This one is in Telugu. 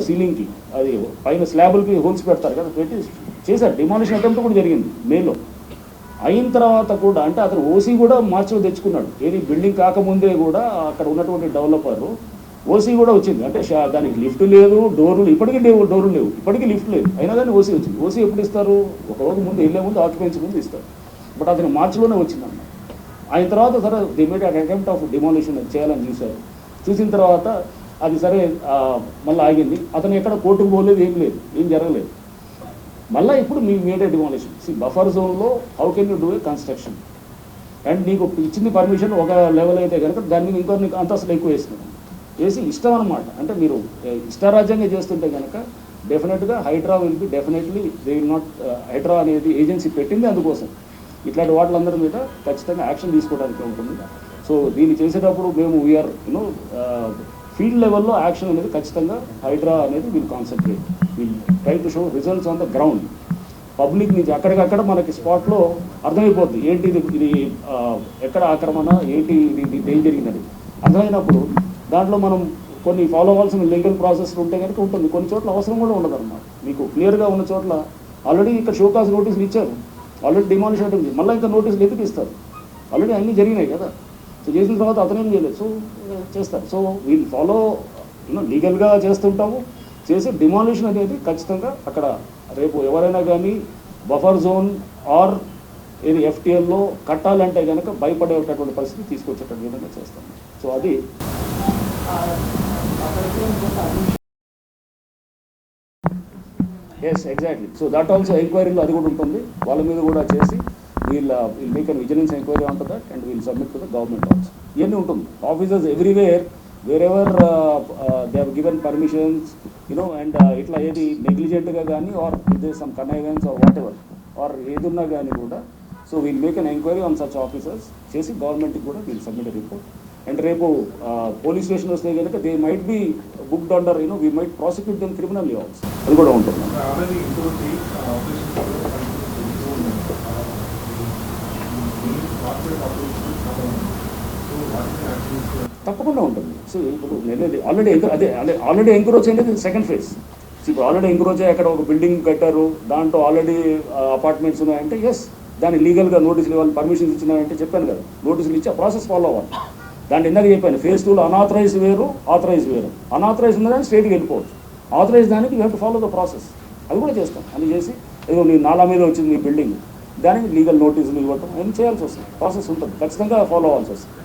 సీలింగ్కి అది పైన స్లాబులకి హోల్స్ పెడతారు కదా, పెట్టి చేశారు. డిమాలిషన్ అటెంప్ట్ కూడా జరిగింది మేలో. అయిన తర్వాత కూడా అంటే అతను ఓసీ కూడా మార్చి తెచ్చుకున్నాడు. ఏది బిల్డింగ్ కాకముందే కూడా అక్కడ ఉన్నటువంటి డెవలపర్ ఓసీ కూడా వచ్చింది. అంటే దానికి లిఫ్ట్ లేదు, డోర్లు ఇప్పటికీ డోర్లు లేవు, ఇప్పటికీ లిఫ్ట్ లేదు, అయినా కానీ ఓసీ వచ్చింది. ఓసీ ఎప్పుడు ఇస్తారు? ఒక రోజు ముందు వెళ్ళే ముందు ఆక్యుపెన్సీ ముందు ఇస్తారు. బట్ అతను మార్చిలోనే వచ్చిందన్నమాట. ఆయన తర్వాత సరే the made attempt of demolition చేయాలని చూశారు. చూసిన తర్వాత అది సరే మళ్ళీ ఆగింది. అతను ఎక్కడ కోర్టుకు పోలేదు, ఏం లేదు, ఏం జరగలేదు. మళ్ళీ ఇప్పుడు మీ మేడ్ డిమాలిషన్. బఫర్ జోన్లో how can you do a construction? And నీకు ఇచ్చింది పర్మిషన్ ఒక లెవెల్ అయితే కనుక దాని మీద ఇంకో నీకు అంతస్తులు ఎక్కువ వేస్తున్నాను, వేసి ఇష్టం అనమాట. అంటే మీరు ఇష్టారాజ్యంగా చేస్తుంటే కనుక డెఫినెట్గా Hydraa will be definitely they will not. Hydraa అనేది ఏజెన్సీ పెట్టింది అందుకోసం. ఇట్లాంటి వాటిలందరి మీద ఖచ్చితంగా యాక్షన్ తీసుకోవడానికి ఉంటుంది. సో దీన్ని చేసేటప్పుడు మేము వీఆర్ ఫీల్డ్ లెవెల్లో యాక్షన్ అనేది ఖచ్చితంగా హైడ్రా అనేది will concentrate, will try to show results on the ground. Public నుంచి అక్కడికక్కడ మనకి స్పాట్లో అర్థమైపోద్ది ఏంటి ఇది ఎక్కడ ఆక్రమణ, ఏంటి ఇది ఏం జరిగిందని అర్థమైనప్పుడు దాంట్లో మనం కొన్ని ఫాలో అవ్వాల్సిన లీగల్ ప్రాసెస్ ఉంటే కనుక ఉంటుంది. కొన్ని చోట్ల అవసరం కూడా ఉండదు అనమాట. మీకు క్లియర్గా ఉన్న చోట్ల ఆల్రెడీ ఇక్కడ షోకాజ్ నోటీసులు ఇచ్చారు, ఆల్రెడీ డిమాలిషన్ అంటే మళ్ళీ ఇంకా నోటీసులు ఎందుకు ఇస్తారు? ఆల్రెడీ అన్నీ జరిగినాయి కదా. సో చేసిన తర్వాత అతనేం చేయలేదు, సో చేస్తారు. సో వీళ్ళు ఫాలో లీగల్గా చేస్తుంటాము. చేసి డిమాలిషన్ అనేది ఖచ్చితంగా అక్కడ రేపు ఎవరైనా కానీ బఫర్ జోన్ ఆర్ ఏది ఎఫ్టీఎల్లో కట్టాలంటే కనుక భయపడేటటువంటి పరిస్థితి తీసుకొచ్చేటటువంటి విధంగా చేస్తాం. సో అది yes exactly. So that also ఎంక్వైరీలో అది కూడా ఉంటుంది. వాళ్ళ మీద కూడా చేసి we'll make an vigilance enquiry on to that and we'll submit to the government also. ఇవన్నీ ఉంటుంది. Officers everywhere wherever they have given permissions, and itla edi negligent ga gaani or there is some connivance or whatever or edunna gaani kuda, so we'll make an inquiry on such officers chesi government ki kuda we'll submit a report. And repo police station vaste ganaka they might be booked under, we might prosecute them criminally also. Adi kuda untundi. తప్పకుండా ఉంటుంది. సో ఇప్పుడు ఆల్రెడీ ఎంక్రోచ్ అనేది సెకండ్ ఫేజ్. ఇప్పుడు ఆల్రెడీ ఎంక్రోచ్ అయ్యి అక్కడ ఒక బిల్డింగ్ కట్టారు, దాంట్లో ఆల్రెడీ అపార్ట్మెంట్స్ ఉన్నాయంటే ఎస్ దాన్ని లీగల్గా నోటీసులు ఇవ్వాలి. పర్మిషన్స్ ఇచ్చినాయంటే చెప్పాను కదా, నోటీసులు ఇచ్చి ఆ ప్రాసెస్ ఫాలో అవ్వాలి. దాంట్లో ఇందాక చెప్పాను ఫేజ్ 2లో అనాథరైజ్ వేరు, ఆథరైజ్ వేరు. అనాథరైజ్ ఉన్నదాన్ని స్ట్రేట్గా వెళ్ళిపోవచ్చు. ఆథరైజ్ దానికి you have to follow the process. అది కూడా చేస్తాం. అని చేసి ఏదో నీ నాలా మీద వచ్చింది మీ బిల్డింగ్, దానికి లీగల్ నోటీసులు ఇవ్వటం ఏం చేయాల్సి వస్తుంది. ప్రాసెస్ ఉంటుంది, ఖచ్చితంగా ఫాలో అవ్వాల్సి వస్తుంది.